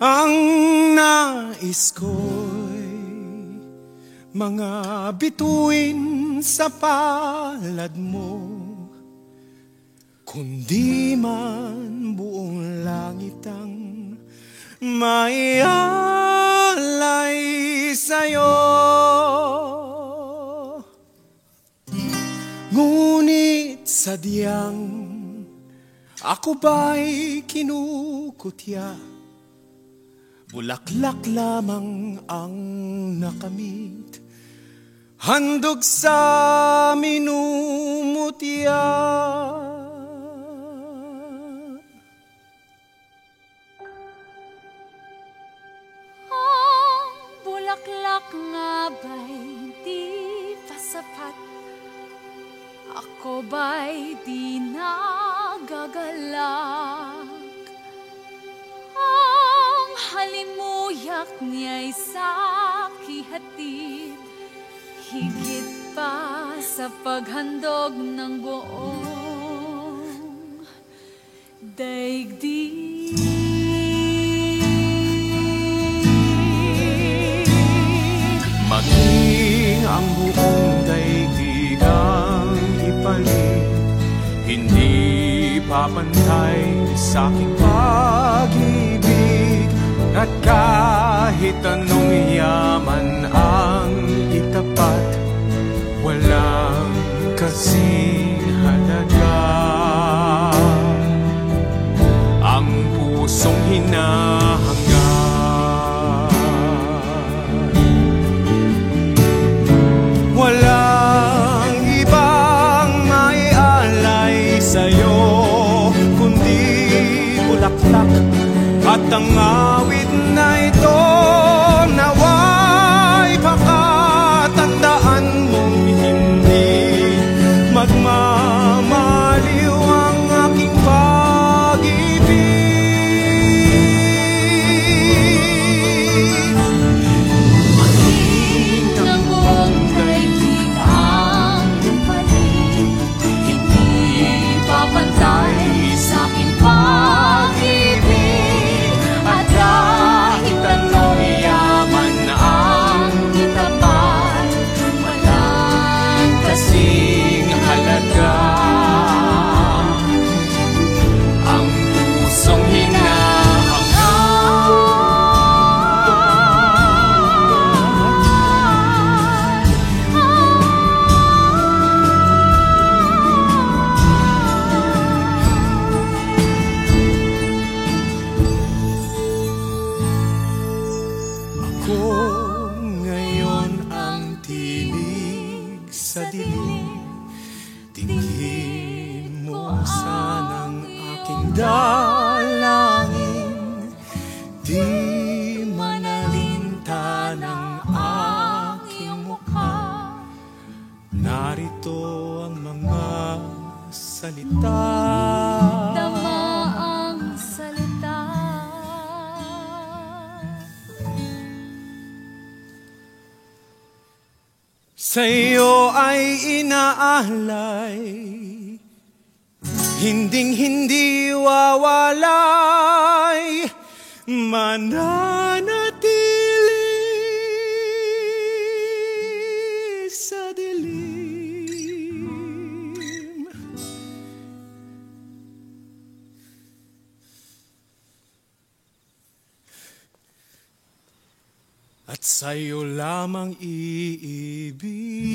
Ang nais ko'y mga bituin sa palad mo, kundi man buong langit ang may alay sa'yo. Ngunit sadyang ako ba'y kinukutya, bulaklak lamang ang nakamit, handog sa minumutya. Ang bulaklak nga ba'y di pa sapat? Ako ba'y di nagagalak? Ang halimuyak niya'y sakihatid, higit pa sa paghandog ng buong daigdig. Maging ang buong daigdig ang ipalit, hindi papantay sa aking pag-ibig. At kahit anong yaman ang itapat, walang kasing halaga ang pusong hinahangad. Walang ibang may alay sa'yo, kundi bulaklak at ang awit na ito. Nawa'y pakatandaan mong hindi magmamaliw ang aking pag-ibig. Maging ang buong daigdig ang ipalit, hindi papantay sa aking pag-ibig. At kahit anong yaman ang itapat, walang Kasing halaga ang pusong Ako ngayon ang tinig sa dilim. Tingin mo sanang aking dalangin, di manalinta ng aking mukha. Narito ang mga salita, tama ang salita. sa'yo ay inaalay, hinding-hindi wawalay, mananatili sa dilim. At sa'yo lamang iibig.